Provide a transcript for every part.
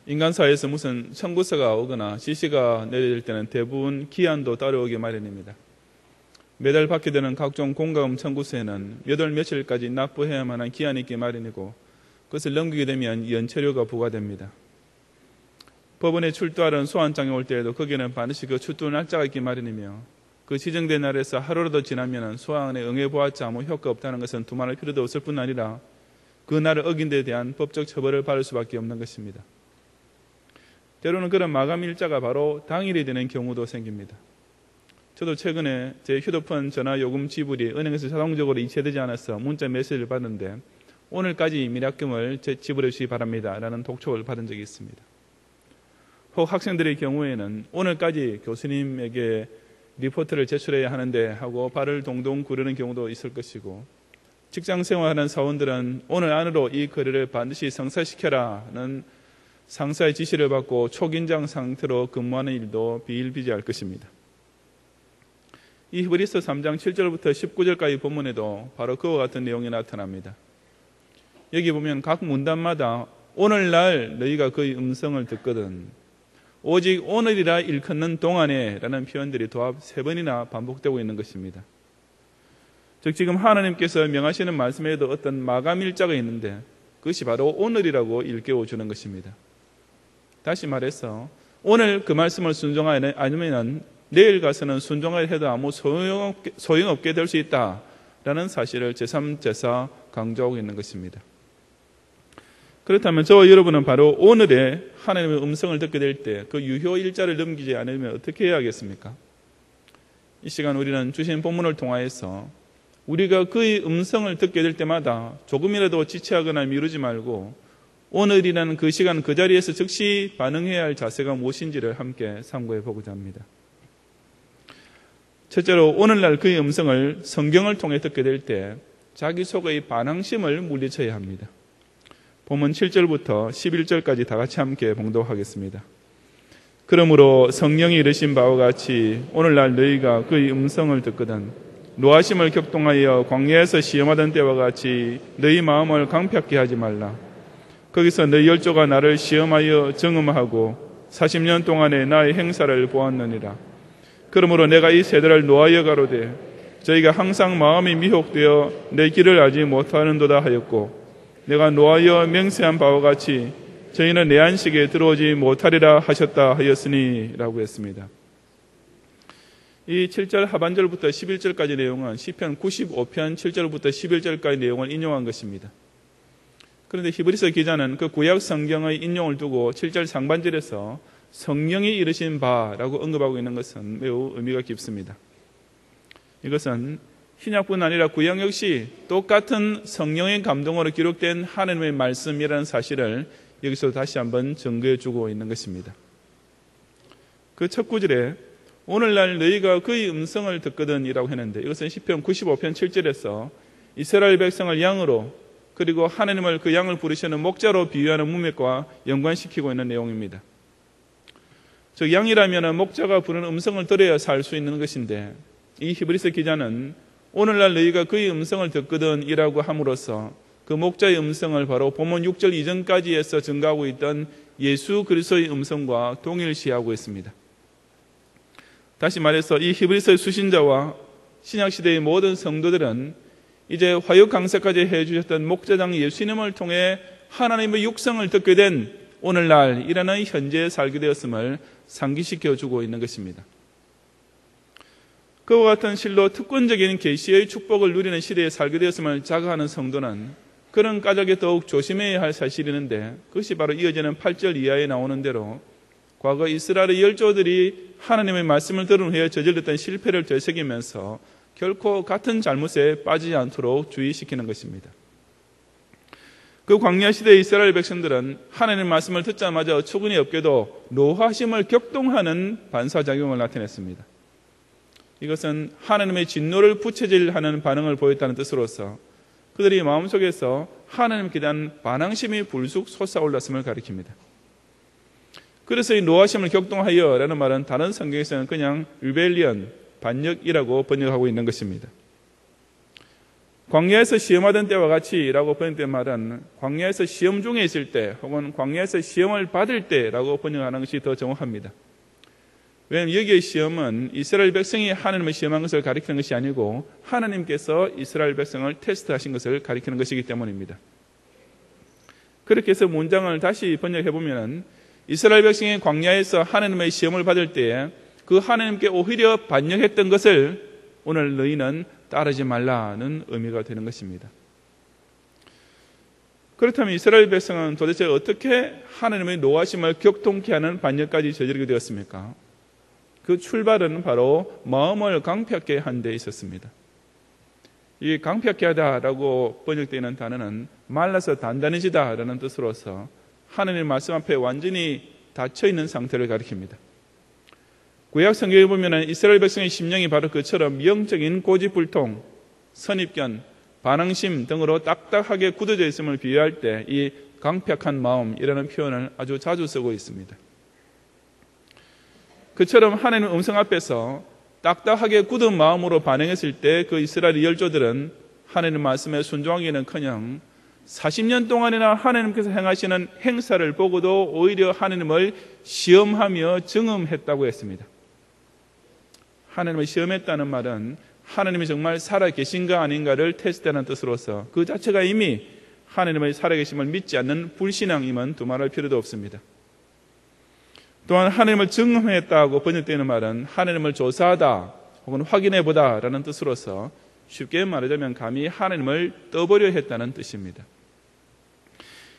인간사회에서 무슨 청구서가 오거나 지시가 내릴 때는 대부분 기한도 따라오기 마련입니다. 매달 받게 되는 각종 공과금 청구서에는 몇 월 며칠까지 납부해야만 하는 기한이 있기 마련이고 그것을 넘기게 되면 연체료가 부과됩니다. 법원에 출두하는 소환장이 올 때에도 거기에는 반드시 그 출두 날짜가 있기 마련이며 그 지정된 날에서 하루라도 지나면 소환에 응해보았자 아무 효과 없다는 것은 두말할 필요도 없을 뿐 아니라 그 날을 어긴 데 대한 법적 처벌을 받을 수밖에 없는 것입니다. 때로는 그런 마감 일자가 바로 당일이 되는 경우도 생깁니다. 저도 최근에 제 휴대폰 전화 요금 지불이 은행에서 자동적으로 이체되지 않아서 문자 메시지를 받는데 오늘까지 미납금을 지불해 주시기 바랍니다 라는 독촉을 받은 적이 있습니다. 혹 학생들의 경우에는 오늘까지 교수님에게 리포트를 제출해야 하는데 하고 발을 동동 구르는 경우도 있을 것이고 직장 생활하는 사원들은 오늘 안으로 이 거래를 반드시 성사시켜라는 상사의 지시를 받고 초긴장 상태로 근무하는 일도 비일비재할 것입니다. 이 히브리서 3장 7절부터 19절까지 본문에도 바로 그와 같은 내용이 나타납니다. 여기 보면 각 문단마다 오늘날 너희가 그의 음성을 듣거든 오직 오늘이라 일컫는 동안에 라는 표현들이 도합 3번이나 반복되고 있는 것입니다. 즉 지금 하나님께서 명하시는 말씀에도 어떤 마감일자가 있는데 그것이 바로 오늘이라고 일깨워주는 것입니다. 다시 말해서 오늘 그 말씀을 순종하지 않으면 내일 가서는 순종을 해도 아무 소용없게 될 수 있다라는 사실을 제3제사 강조하고 있는 것입니다. 그렇다면 저와 여러분은 바로 오늘에 하나님의 음성을 듣게 될 때 그 유효일자를 넘기지 않으면 어떻게 해야겠습니까? 이 시간 우리는 주신 본문을 통하여서 우리가 그의 음성을 듣게 될 때마다 조금이라도 지체하거나 미루지 말고 오늘이라는 그 시간 그 자리에서 즉시 반응해야 할 자세가 무엇인지를 함께 참고해 보고자 합니다. 첫째로 오늘날 그의 음성을 성경을 통해 듣게 될 때 자기 속의 반항심을 물리쳐야 합니다. 본문 7절부터 11절까지 다 같이 함께 봉독하겠습니다. 그러므로 성령이 이르신 바와 같이 오늘날 너희가 그의 음성을 듣거든 노하심을 격동하여 광야에서 시험하던 때와 같이 너희 마음을 강팍게 하지 말라. 거기서 너희 열조가 나를 시험하여 정음하고 40년 동안에 나의 행사를 보았느니라. 그러므로 내가 이 세대를 노하여 가로되 저희가 항상 마음이 미혹되어 내 길을 알지 못하는도다 하였고 내가 노하여 맹세한 바와 같이 저희는 내 안식에 들어오지 못하리라 하셨다 하였으니 라고 했습니다. 이 7절 하반절부터 11절까지 내용은 시편 95편 7절부터 11절까지 내용을 인용한 것입니다. 그런데 히브리서 기자는 그 구약 성경의 인용을 두고 7절 상반절에서 성령이 이르신 바라고 언급하고 있는 것은 매우 의미가 깊습니다. 이것은 신약뿐 아니라 구약 역시 똑같은 성령의 감동으로 기록된 하나님의 말씀이라는 사실을 여기서 다시 한번 증거해 주고 있는 것입니다. 그 첫 구절에 오늘날 너희가 그의 음성을 듣거든 이라고 했는데 이것은 시편 95편 7절에서 이스라엘 백성을 양으로 그리고 하나님을 그 양을 부르시는 목자로 비유하는 문맥과 연관시키고 있는 내용입니다. 즉 양이라면 목자가 부르는 음성을 들어야 살 수 있는 것인데 이 히브리서 기자는 오늘날 너희가 그의 음성을 듣거든 이라고 함으로써 그 목자의 음성을 바로 본문 6절 이전까지 해서 증가하고 있던 예수 그리스도의 음성과 동일시하고 있습니다. 다시 말해서 이 히브리서의 수신자와 신약시대의 모든 성도들은 이제 화역강세까지 해주셨던 목자장 예수님을 통해 하나님의 육성을 듣게 된 오늘날이라는 현재에 살게 되었음을 상기시켜주고 있는 것입니다. 그와 같은 실로 특권적인 계시의 축복을 누리는 시대에 살게 되었음을 자각하는 성도는 그런 까닭에 더욱 조심해야 할 사실이 있는데 그것이 바로 이어지는 8절 이하에 나오는 대로 과거 이스라엘의 열조들이 하나님의 말씀을 들은 후에 저질렀던 실패를 되새기면서 결코 같은 잘못에 빠지지 않도록 주의시키는 것입니다. 그 광야 시대의 이스라엘 백성들은 하나님의 말씀을 듣자마자 어처구니 없게도 노하심을 격동하는 반사작용을 나타냈습니다. 이것은 하나님의 진노를 부채질하는 반응을 보였다는 뜻으로서 그들이 마음속에서 하나님께 대한 반항심이 불쑥 솟아올랐음을 가리킵니다. 그래서 이 노하심을 격동하여 라는 말은 다른 성경에서는 그냥 르벨리언, 반역이라고 번역하고 있는 것입니다. 광야에서 시험하던 때와 같이라고 번역된 말은 광야에서 시험 중에 있을 때 혹은 광야에서 시험을 받을 때라고 번역하는 것이 더 정확합니다. 왜냐하면 여기의 시험은 이스라엘 백성이 하나님을 시험한 것을 가리키는 것이 아니고 하나님께서 이스라엘 백성을 테스트하신 것을 가리키는 것이기 때문입니다. 그렇게 해서 문장을 다시 번역해보면 이스라엘 백성이 광야에서 하나님의 시험을 받을 때에 그 하나님께 오히려 반역했던 것을 오늘 너희는 따르지 말라는 의미가 되는 것입니다. 그렇다면 이스라엘 백성은 도대체 어떻게 하나님의 노하심을 격통케 하는 반역까지 저지르게 되었습니까? 그 출발은 바로 마음을 강팍하게 한 데 있었습니다. 이 강팍하게 하다라고 번역되는 단어는 말라서 단단해지다라는 뜻으로서 하나님의 말씀 앞에 완전히 닫혀있는 상태를 가리킵니다. 구약 성경에 보면 이스라엘 백성의 심령이 바로 그처럼 영적인 고집불통, 선입견, 반항심 등으로 딱딱하게 굳어져 있음을 비유할 때 이 강팍한 마음이라는 표현을 아주 자주 쓰고 있습니다. 그처럼 하나님의 음성 앞에서 딱딱하게 굳은 마음으로 반응했을 때 그 이스라엘 열조들은 하나님의 말씀에 순종하기는커녕 40년 동안이나 하나님께서 행하시는 행사를 보고도 오히려 하나님을 시험하며 증음했다고 했습니다. 하나님을 시험했다는 말은 하나님이 정말 살아계신가 아닌가를 테스트하는 뜻으로서 그 자체가 이미 하나님의 살아계심을 믿지 않는 불신앙임은 두말할 필요도 없습니다. 또한 하나님을 증험했다고 번역되는 말은 하나님을 조사하다 혹은 확인해보다 라는 뜻으로서 쉽게 말하자면 감히 하나님을 떠보려 했다는 뜻입니다.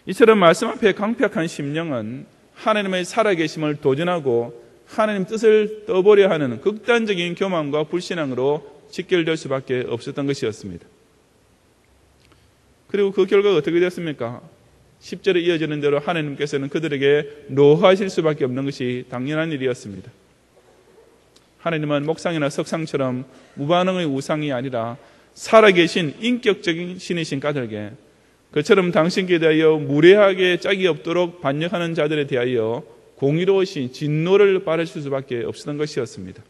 이처럼 말씀 앞에 강팍한 심령은 하나님의 살아계심을 도전하고 하나님 뜻을 떠보려 하는 극단적인 교만과 불신앙으로 직결될 수밖에 없었던 것이었습니다. 그리고 그 결과가 어떻게 됐습니까? 10절에 이어지는 대로 하나님께서는 그들에게 노하실 수밖에 없는 것이 당연한 일이었습니다. 하나님은 목상이나 석상처럼 무반응의 우상이 아니라 살아계신 인격적인 신이신 까닭에 그처럼 당신께 대하여 무례하게 짝이 없도록 반역하는 자들에 대하여 공의로우신 진노를 바라실 수밖에 없었던 것이었습니다.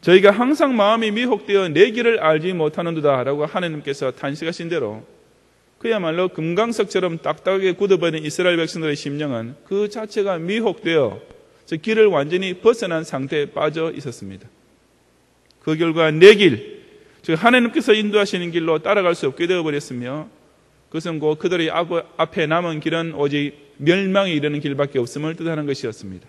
저희가 항상 마음이 미혹되어 내 길을 알지 못하는도다 라고 하나님께서 탄식하신 대로 그야말로 금강석처럼 딱딱하게 굳어버린 이스라엘 백성들의 심령은 그 자체가 미혹되어 저 길을 완전히 벗어난 상태에 빠져 있었습니다. 그 결과 내 길, 즉 하나님께서 인도하시는 길로 따라갈 수 없게 되어버렸으며 그것은 곧 그들의 앞에 남은 길은 오직 멸망에 이르는 길밖에 없음을 뜻하는 것이었습니다.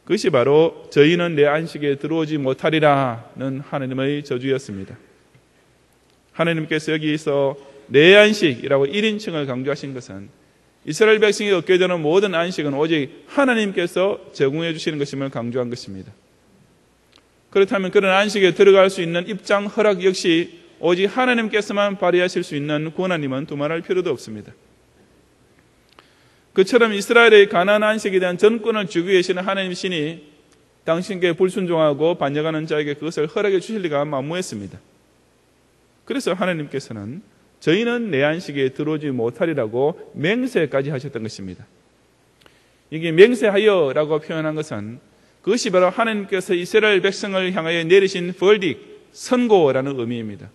그것이 바로 저희는 내 안식에 들어오지 못하리라는 하나님의 저주였습니다. 하나님께서 여기서 내 안식이라고 1인칭을 강조하신 것은 이스라엘 백성이 얻게 되는 모든 안식은 오직 하나님께서 제공해 주시는 것임을 강조한 것입니다. 그렇다면 그런 안식에 들어갈 수 있는 입장 허락 역시 오직 하나님께서만 발휘하실 수 있는 권한임은 두말할 필요도 없습니다. 그처럼 이스라엘의 가나안 안식에 대한 전권을 쥐고 계시는 하나님 신이 당신께 불순종하고 반역하는 자에게 그것을 허락해 주실 리가 만무했습니다. 그래서 하나님께서는 저희는 내 안식에 들어오지 못하리라고 맹세까지 하셨던 것입니다. 이게 맹세하여라고 표현한 것은 그것이 바로 하나님께서 이스라엘 백성을 향하여 내리신 verdict, 선고라는 의미입니다.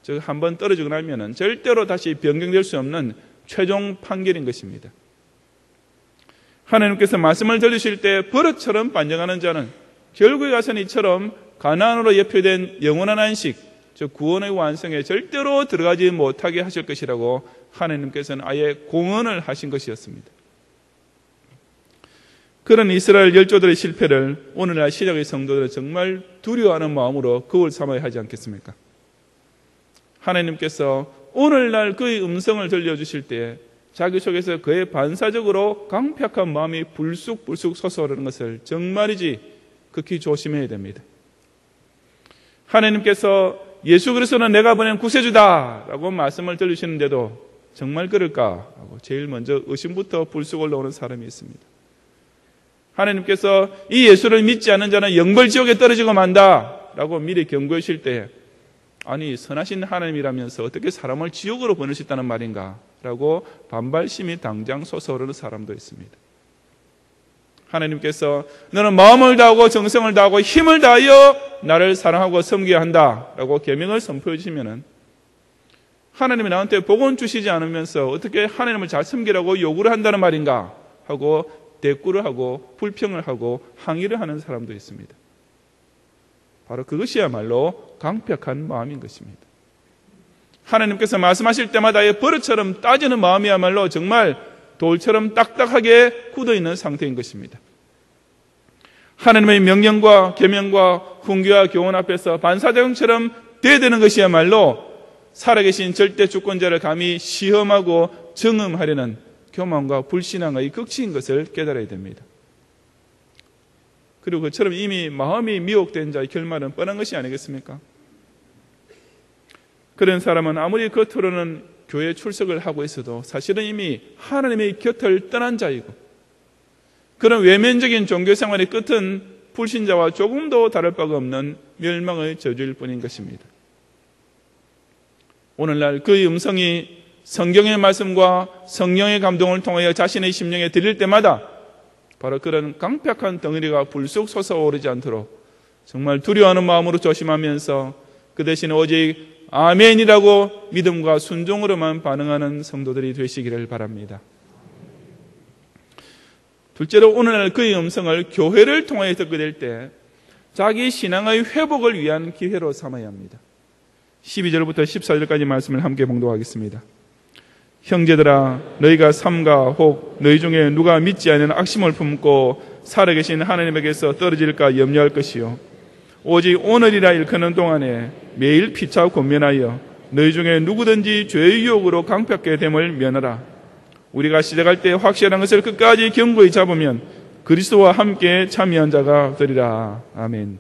즉 한번 떨어지고 나면 절대로 다시 변경될 수 없는 최종 판결인 것입니다. 하나님께서 말씀을 들으실 때 버릇처럼 반역하는 자는 결국에 가서는 이처럼 가나안으로 예표된 영원한 안식, 즉 구원의 완성에 절대로 들어가지 못하게 하실 것이라고 하나님께서는 아예 공언을 하신 것이었습니다. 그런 이스라엘 열조들의 실패를 오늘날 시작의 성도들은 정말 두려워하는 마음으로 거울 삼아야 하지 않겠습니까? 하나님께서 오늘날 그의 음성을 들려주실 때 자기 속에서 그의 반사적으로 강팍한 마음이 불쑥불쑥 솟아오르는 것을 정말이지 극히 조심해야 됩니다. 하나님께서 예수 그리스도는 내가 보낸 구세주다 라고 말씀을 들으시는데도 정말 그럴까 하고 제일 먼저 의심부터 불쑥 올라오는 사람이 있습니다. 하나님께서 이 예수를 믿지 않는 자는 영벌지옥에 떨어지고 만다 라고 미리 경고하실 때 아니 선하신 하나님이라면서 어떻게 사람을 지옥으로 보내셨다는 말인가 라고 반발심이 당장 솟아오르는 사람도 있습니다. 하나님께서 너는 마음을 다하고 정성을 다하고 힘을 다하여 나를 사랑하고 섬겨야 한다라고 계명을 선포해 주시면은 하나님이 나한테 복은 주시지 않으면서 어떻게 하나님을 잘 섬기라고 요구를 한다는 말인가 하고 대꾸를 하고 불평을 하고 항의를 하는 사람도 있습니다. 바로 그것이야말로 강팍한 마음인 것입니다. 하나님께서 말씀하실 때마다 버릇처럼 따지는 마음이야말로 정말 돌처럼 딱딱하게 굳어있는 상태인 것입니다. 하나님의 명령과 계명과 훈계와 교훈 앞에서 반사작용처럼 대되는 것이야말로 살아계신 절대 주권자를 감히 시험하고 정음하려는 교만과 불신앙의 극치인 것을 깨달아야 됩니다. 그리고 그처럼 이미 마음이 미혹된 자의 결말은 뻔한 것이 아니겠습니까? 그런 사람은 아무리 겉으로는 교회 출석을 하고 있어도 사실은 이미 하나님의 곁을 떠난 자이고 그런 외면적인 종교생활의 끝은 불신자와 조금도 다를 바가 없는 멸망의 저주일 뿐인 것입니다. 오늘날 그의 음성이 성경의 말씀과 성령의 감동을 통하여 자신의 심령에 들릴 때마다 바로 그런 강팍한 덩어리가 불쑥 솟아오르지 않도록 정말 두려워하는 마음으로 조심하면서 그 대신 오직 아멘이라고 믿음과 순종으로만 반응하는 성도들이 되시기를 바랍니다. 둘째로 오늘날 그의 음성을 교회를 통하여 듣게 될 때 자기 신앙의 회복을 위한 기회로 삼아야 합니다. 12절부터 14절까지 말씀을 함께 봉독하겠습니다. 형제들아 너희가 삼가 혹 너희 중에 누가 믿지 않는 악심을 품고 살아계신 하나님에게서 떨어질까 염려할 것이요 오직 오늘이라 일컫는 동안에 매일 피차 권면하여 너희 중에 누구든지 죄의 유혹으로 강팍하게 됨을 면하라. 우리가 시작할 때 확실한 것을 끝까지 견고히 잡으면 그리스도와 함께 참여한 자가 되리라. 아멘.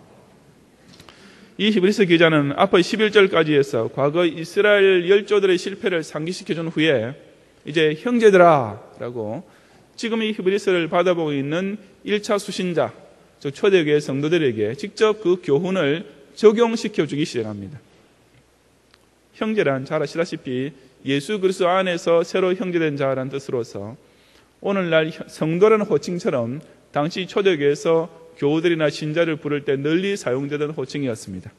이 히브리서 기자는 앞의 11절까지 해서 과거 이스라엘 열조들의 실패를 상기시켜준 후에 이제 형제들아 라고 지금 이 히브리서를 받아보고 있는 1차 수신자, 즉 초대교회 성도들에게 직접 그 교훈을 적용시켜주기 시작합니다. 형제란 잘 아시다시피 예수 그리스도 안에서 새로 형제된 자라는 뜻으로서 오늘날 성도라는 호칭처럼 당시 초대교회에서 교우들이나 신자를 부를 때 널리 사용되던 호칭이었습니다.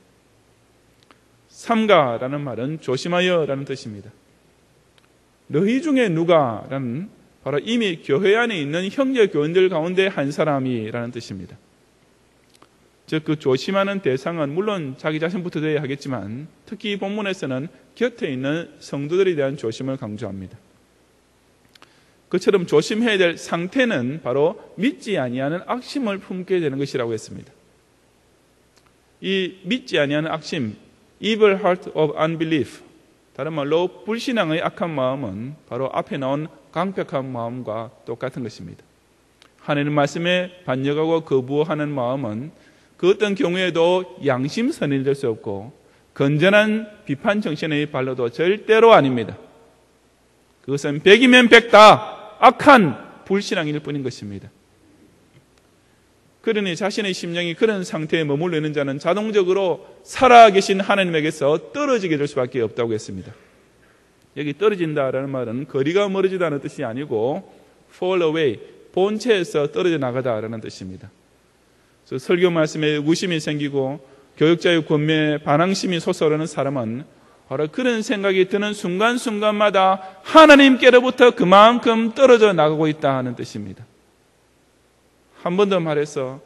삼가라는 말은 조심하여라는 뜻입니다. 너희 중에 누가라는 바로 이미 교회 안에 있는 형제 교인들 가운데 한 사람이라는 뜻입니다. 즉 그 조심하는 대상은 물론 자기 자신부터 되어야 하겠지만 특히 이 본문에서는 곁에 있는 성도들에 대한 조심을 강조합니다. 그처럼 조심해야 될 상태는 바로 믿지 아니하는 악심을 품게 되는 것이라고 했습니다. 이 믿지 아니하는 악심, evil heart of unbelief, 다른 말로 불신앙의 악한 마음은 바로 앞에 나온 강팍한 마음과 똑같은 것입니다. 하나님 말씀에 반역하고 거부하는 마음은 그 어떤 경우에도 양심선이 될 수 없고 건전한 비판 정신의 발로도 절대로 아닙니다. 그것은 100이면 100다 악한 불신앙일 뿐인 것입니다. 그러니 자신의 심령이 그런 상태에 머물러 있는 자는 자동적으로 살아계신 하나님에게서 떨어지게 될 수밖에 없다고 했습니다. 여기 떨어진다라는 말은 거리가 멀어지다는 뜻이 아니고 fall away, 본체에서 떨어져 나가다라는 뜻입니다. 그래서 설교 말씀에 의구심이 생기고 교육자의 권면에 반항심이 솟아오르는 사람은 바로 그런 생각이 드는 순간순간마다 하나님께로부터 그만큼 떨어져 나가고 있다는 뜻입니다. 한 번 더 말해서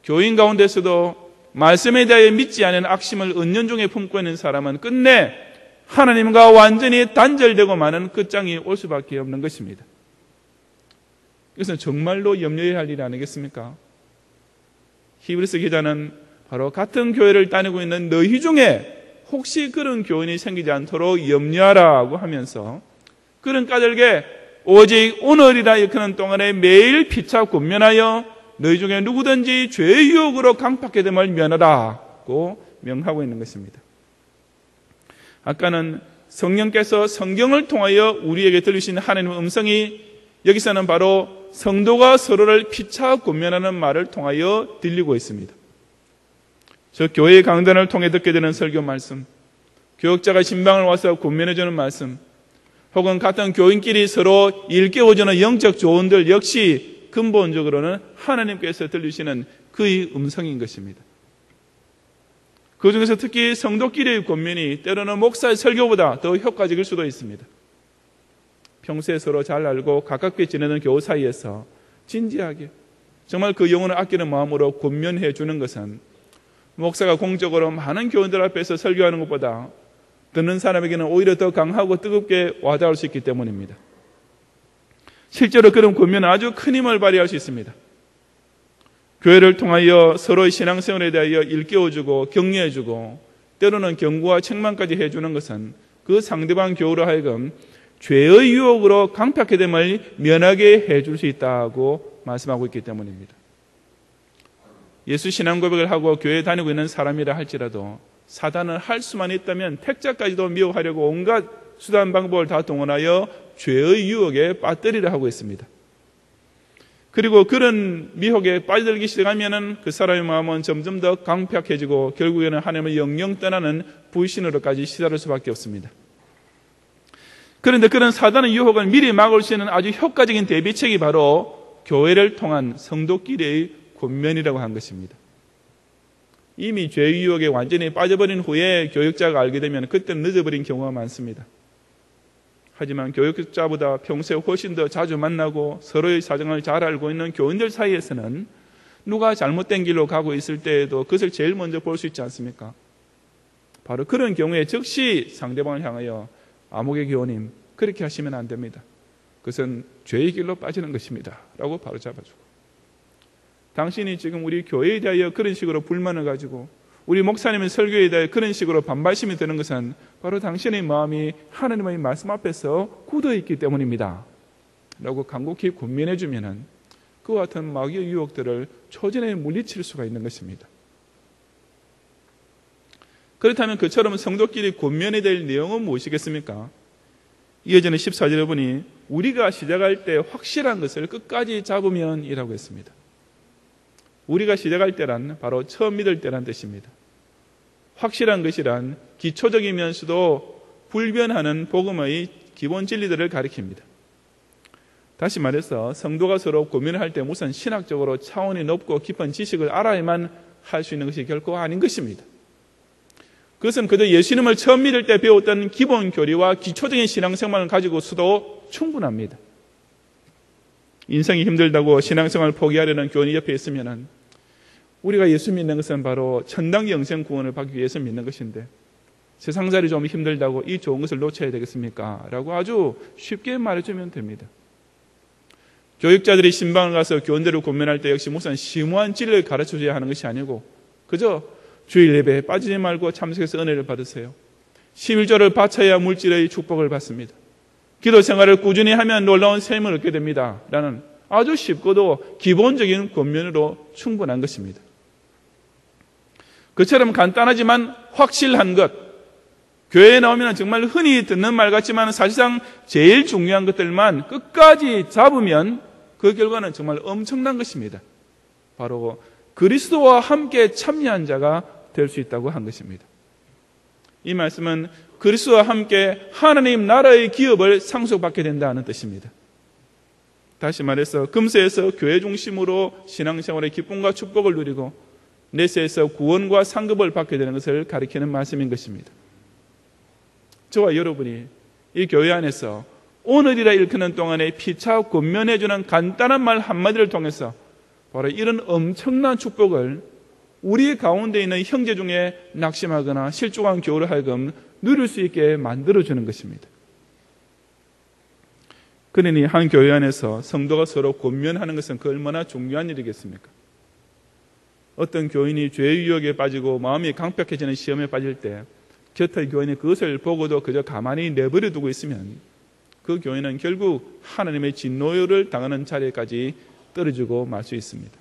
교인 가운데서도 말씀에 대해 믿지 않은 악심을 은연중에 품고 있는 사람은 끝내 하나님과 완전히 단절되고 마는 끝장이 올 수밖에 없는 것입니다. 이것은 정말로 염려해야 할 일 아니겠습니까? 히브리서 기자는 바로 같은 교회를 다니고 있는 너희 중에 혹시 그런 교인이 생기지 않도록 염려하라고 하면서 그런 까닭에 오직 오늘이라 일컫는 동안에 매일 피차 권면하여 너희 중에 누구든지 죄의 유혹으로 강팍하게 됨을 면하라고 명하고 있는 것입니다. 아까는 성령께서 성경을 통하여 우리에게 들리신 하나님의 음성이 여기서는 바로 성도가 서로를 피차 권면하는 말을 통하여 들리고 있습니다. 저 교회의 강단을 통해 듣게 되는 설교 말씀, 교역자가 신방을 와서 권면해주는 말씀, 혹은 같은 교인끼리 서로 일깨워주는 영적 조언들 역시 근본적으로는 하나님께서 들리시는 그의 음성인 것입니다. 그 중에서 특히 성도끼리의 권면이 때로는 목사의 설교보다 더 효과적일 수도 있습니다. 평소에 서로 잘 알고 가깝게 지내는 교우 사이에서 진지하게 정말 그 영혼을 아끼는 마음으로 권면해 주는 것은 목사가 공적으로 많은 교인들 앞에서 설교하는 것보다 듣는 사람에게는 오히려 더 강하고 뜨겁게 와닿을 수 있기 때문입니다. 실제로 그런 권면은 아주 큰 힘을 발휘할 수 있습니다. 교회를 통하여 서로의 신앙생활에 대하여 일깨워주고 격려해주고 때로는 경고와 책망까지 해주는 것은 그 상대방 교우로 하여금 죄의 유혹으로 강팍해 됨을 면하게 해줄 수 있다고 말씀하고 있기 때문입니다. 예수 신앙 고백을 하고 교회에 다니고 있는 사람이라 할지라도 사단은 할 수만 있다면 택자까지도 미혹하려고 온갖 수단 방법을 다 동원하여 죄의 유혹에 빠뜨리려 하고 있습니다. 그리고 그런 미혹에 빠져들기 시작하면 그 사람의 마음은 점점 더 강팍해지고 결국에는 하나님을 영영 떠나는 불신으로까지 시달릴 수밖에 없습니다. 그런데 그런 사단의 유혹을 미리 막을 수 있는 아주 효과적인 대비책이 바로 교회를 통한 성도끼리의 권면이라고 한 것입니다. 이미 죄의 유혹에 완전히 빠져버린 후에 교육자가 알게 되면 그때는 늦어버린 경우가 많습니다. 하지만 교육자보다 평소에 훨씬 더 자주 만나고 서로의 사정을 잘 알고 있는 교인들 사이에서는 누가 잘못된 길로 가고 있을 때에도 그것을 제일 먼저 볼 수 있지 않습니까? 바로 그런 경우에 즉시 상대방을 향하여 아무개 교우님 그렇게 하시면 안 됩니다. 그것은 죄의 길로 빠지는 것입니다. 라고 바로 잡아주고 당신이 지금 우리 교회에 대하여 그런 식으로 불만을 가지고 우리 목사님의 설교에 대해 그런 식으로 반발심이 드는 것은 바로 당신의 마음이 하나님의 말씀 앞에서 굳어있기 때문입니다. 라고 간곡히 권면해 주면 그와 같은 마귀의 유혹들을 초전에 물리칠 수가 있는 것입니다. 그렇다면 그처럼 성도끼리 권면해야 될 내용은 무엇이겠습니까? 이어지는 14절에 보니 우리가 시작할 때 확실한 것을 끝까지 잡으면 이라고 했습니다. 우리가 시작할 때란 바로 처음 믿을 때란 뜻입니다. 확실한 것이란 기초적이면서도 불변하는 복음의 기본 진리들을 가리킵니다. 다시 말해서 성도가 서로 고민을 할 때 무슨 신학적으로 차원이 높고 깊은 지식을 알아야만 할 수 있는 것이 결코 아닌 것입니다. 그것은 그저 예수님을 처음 믿을 때 배웠던 기본 교리와 기초적인 신앙생활을 가지고서도 충분합니다. 인생이 힘들다고 신앙생활을 포기하려는 교인이 옆에 있으면 우리가 예수 믿는 것은 바로 천당 영생 구원을 받기 위해서 믿는 것인데 세상살이 좀 힘들다고 이 좋은 것을 놓쳐야 되겠습니까? 라고 아주 쉽게 말해주면 됩니다. 교육자들이 신방을 가서 교인들을 권면할 때 역시 무슨 심오한 진리를 가르쳐줘야 하는 것이 아니고 그저 주일 예배에 빠지지 말고 참석해서 은혜를 받으세요. 11조를 바쳐야 물질의 축복을 받습니다. 기도 생활을 꾸준히 하면 놀라운 셈을 얻게 됩니다. 라는 아주 쉽고도 기본적인 권면으로 충분한 것입니다. 그처럼 간단하지만 확실한 것, 교회에 나오면 정말 흔히 듣는 말 같지만 사실상 제일 중요한 것들만 끝까지 잡으면 그 결과는 정말 엄청난 것입니다. 바로 그리스도와 함께 참여한 자가 될 수 있다고 한 것입니다. 이 말씀은 그리스도와 함께 하나님 나라의 기업을 상속받게 된다는 뜻입니다. 다시 말해서 금세에서 교회 중심으로 신앙생활의 기쁨과 축복을 누리고 내세에서 구원과 상급을 받게 되는 것을 가리키는 말씀인 것입니다. 저와 여러분이 이 교회 안에서 오늘이라 일컫는 동안에 피차 권면해주는 간단한 말 한마디를 통해서 바로 이런 엄청난 축복을 우리 가운데 있는 형제 중에 낙심하거나 실족한 교우를 하여금 누릴 수 있게 만들어주는 것입니다. 그러니 한 교회 안에서 성도가 서로 권면하는 것은 그 얼마나 중요한 일이겠습니까? 어떤 교인이 죄의 유혹에 빠지고 마음이 강팍해지는 시험에 빠질 때 곁의 교인이 그것을 보고도 그저 가만히 내버려 두고 있으면 그 교인은 결국 하나님의 진노를 당하는 자리까지 떨어지고 말 수 있습니다.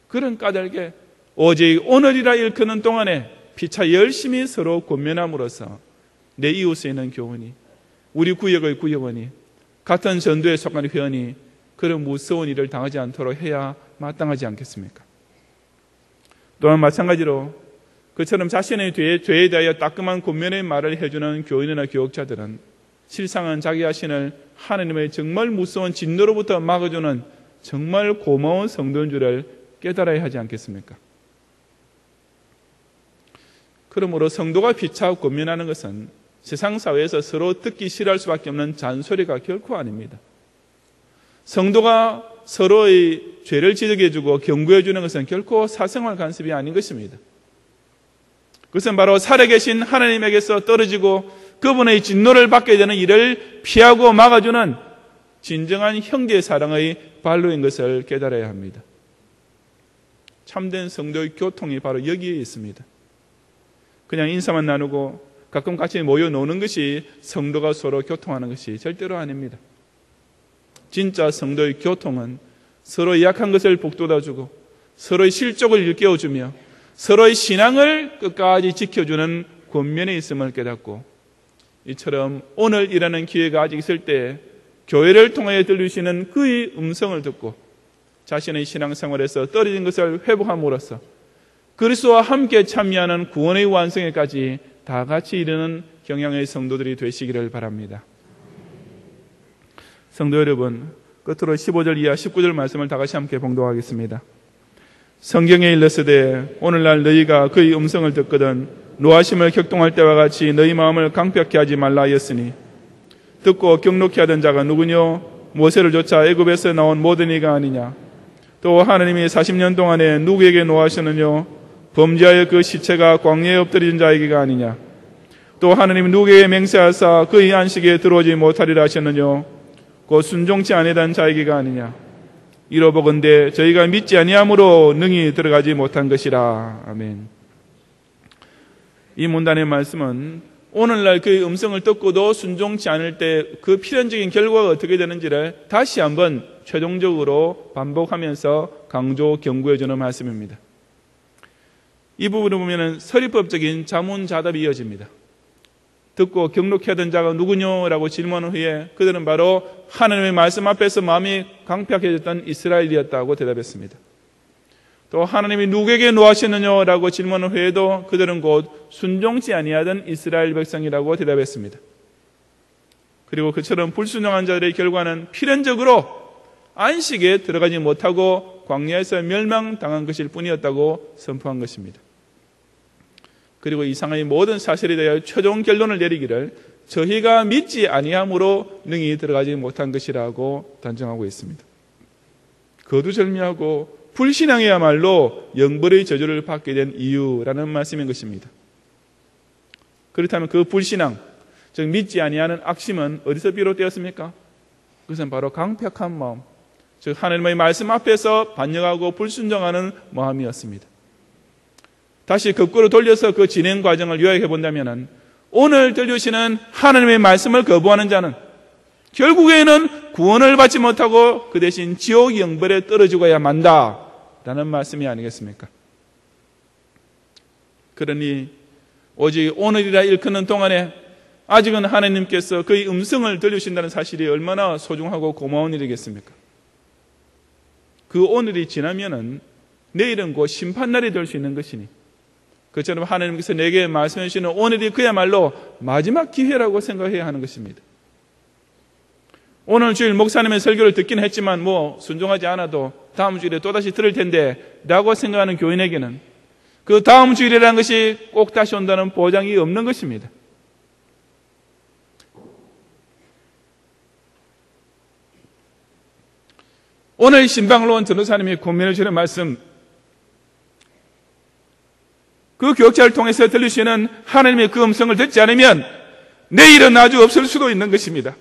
그런 까닭에 오직 오늘이라 일컫는 동안에 피차 열심히 서로 권면함으로써 내 이웃에 있는 교원이 우리 구역의 구역원이 같은 전도에 속한 회원이 그런 무서운 일을 당하지 않도록 해야 마땅하지 않겠습니까? 또한 마찬가지로 그처럼 자신의 죄에 대하여 따끔한 권면의 말을 해주는 교인이나 교육자들은 실상은 자기 자신을 하나님의 정말 무서운 진노로부터 막아주는 정말 고마운 성도인 줄을 깨달아야 하지 않겠습니까? 그러므로 성도가 피차고 고민하는 것은 세상 사회에서 서로 듣기 싫어할 수밖에 없는 잔소리가 결코 아닙니다. 성도가 서로의 죄를 지적해주고 경고해주는 것은 결코 사생활 간섭이 아닌 것입니다. 그것은 바로 살아계신 하나님에게서 떨어지고 그분의 진노를 받게 되는 일을 피하고 막아주는 진정한 형제 사랑의 발로인 것을 깨달아야 합니다. 참된 성도의 교통이 바로 여기에 있습니다. 그냥 인사만 나누고 가끔 같이 모여 노는 것이 성도가 서로 교통하는 것이 절대로 아닙니다. 진짜 성도의 교통은 서로의 약한 것을 북돋아주고 서로의 실족을 일깨워주며 서로의 신앙을 끝까지 지켜주는 권면에 있음을 깨닫고 이처럼 오늘이라는 기회가 아직 있을 때 교회를 통하여 들리시는 그의 음성을 듣고 자신의 신앙생활에서 떨어진 것을 회복함으로써 그리스도와 함께 참여하는 구원의 완성에까지 다 같이 이르는 경향의 성도들이 되시기를 바랍니다. 성도 여러분, 끝으로 15절 이하 19절 말씀을 다 같이 함께 봉독하겠습니다. 성경에 일렀으되 오늘날 너희가 그의 음성을 듣거든 노하심을 격동할 때와 같이 너희 마음을 강팍케 하지 말라 하였으니 듣고 경록케 하던 자가 누구뇨? 모세를 쫓아 애굽에서 나온 모든 이가 아니냐? 또 하나님이 40년 동안에 누구에게 노하셨느뇨? 범죄하여 그 시체가 광야에 엎드린 자에게가 아니냐? 또 하나님이 누구에게 맹세하사 그의 안식에 들어오지 못하리라 하셨느뇨? 곧 순종치 아니하던 자에게가 아니냐? 이로보건대 저희가 믿지 아니함으로 능히 들어가지 못한 것이라. 아멘. 이 문단의 말씀은 오늘날 그의 음성을 듣고도 순종치 않을 때 그 필연적인 결과가 어떻게 되는지를 다시 한번 최종적으로 반복하면서 강조 경고해 주는 말씀입니다. 이 부분을 보면 서리법적인 자문자답이 이어집니다. 듣고 경록케 하던 자가 누구뇨? 라고 질문한 후에 그들은 바로 하나님의 말씀 앞에서 마음이 강팍해졌던 이스라엘이었다고 대답했습니다. 또 하나님이 누구에게 노하셨느냐? 라고 질문한 후에도 그들은 곧 순종치 아니하던 이스라엘 백성이라고 대답했습니다. 그리고 그처럼 불순종한 자들의 결과는 필연적으로 안식에 들어가지 못하고 광야에서 멸망당한 것일 뿐이었다고 선포한 것입니다. 그리고 이 상황의 모든 사실에 대하여 최종 결론을 내리기를 저희가 믿지 아니함으로 능히 들어가지 못한 것이라고 단정하고 있습니다. 거두절미하고 불신앙이야말로 영벌의 저주를 받게 된 이유라는 말씀인 것입니다. 그렇다면 그 불신앙, 즉 믿지 아니하는 악심은 어디서 비롯되었습니까? 그것은 바로 강팍한 마음, 즉 하나님의 말씀 앞에서 반역하고 불순종하는 마음이었습니다. 다시 거꾸로 돌려서 그 진행 과정을 요약해 본다면 오늘 들려주시는 하나님의 말씀을 거부하는 자는 결국에는 구원을 받지 못하고 그 대신 지옥 영벌에 떨어지고야 만다라는 말씀이 아니겠습니까? 그러니 오직 오늘이라 일컫는 동안에 아직은 하나님께서 그의 음성을 들려주신다는 사실이 얼마나 소중하고 고마운 일이겠습니까? 그 오늘이 지나면은 내일은 곧 심판날이 될 수 있는 것이니 그처럼 하나님께서 내게 말씀해 주시는 오늘이 그야말로 마지막 기회라고 생각해야 하는 것입니다. 오늘 주일 목사님의 설교를 듣긴 했지만 순종하지 않아도 다음 주일에 또다시 들을 텐데 라고 생각하는 교인에게는 그 다음 주일이라는 것이 꼭 다시 온다는 보장이 없는 것입니다. 오늘 신방으로 온 전도사님이 권면해 주는 말씀, 그 교역자를 통해서 들리시는 하나님의 그 음성을 듣지 않으면 내일은 아주 없을 수도 있는 것입니다.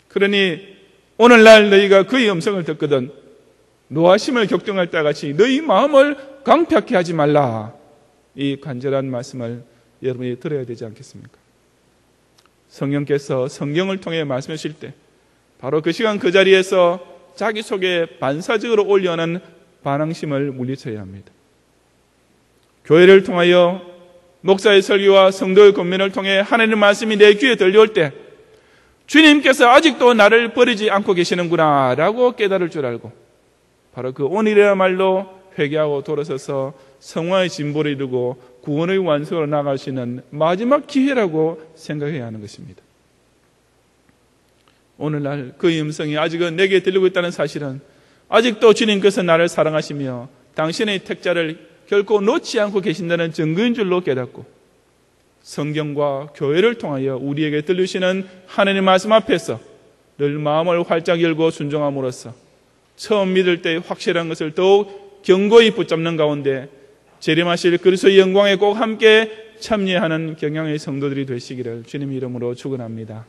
그러니 오늘날 너희가 그의 음성을 듣거든 노하심을 격동할 때와 같이 너희 마음을 강팍케 하지 말라. 이 간절한 말씀을 여러분이 들어야 되지 않겠습니까? 성령께서 성경을 통해 말씀해 주실 때 바로 그 시간 그 자리에서 자기 속에 반사적으로 올려오는 반항심을 물리쳐야 합니다. 교회를 통하여 목사의 설교와 성도의 권면을 통해 하나님의 말씀이 내 귀에 들려올 때 주님께서 아직도 나를 버리지 않고 계시는구나 라고 깨달을 줄 알고 바로 그 오늘이야말로 회개하고 돌아서서 성화의 진보를 이루고 구원의 완성으로 나아갈 수 있는 마지막 기회라고 생각해야 하는 것입니다. 오늘날 그의 음성이 아직은 내게 들리고 있다는 사실은 아직도 주님께서 나를 사랑하시며 당신의 택자를 결코 놓지 않고 계신다는 증거인 줄로 깨닫고 성경과 교회를 통하여 우리에게 들리시는 하나님의 말씀 앞에서 늘 마음을 활짝 열고 순종함으로써 처음 믿을 때의 확실한 것을 더욱 견고히 붙잡는 가운데 재림하실 그리스도의 영광에 꼭 함께 참여하는 경향의 성도들이 되시기를 주님의 이름으로 축원합니다.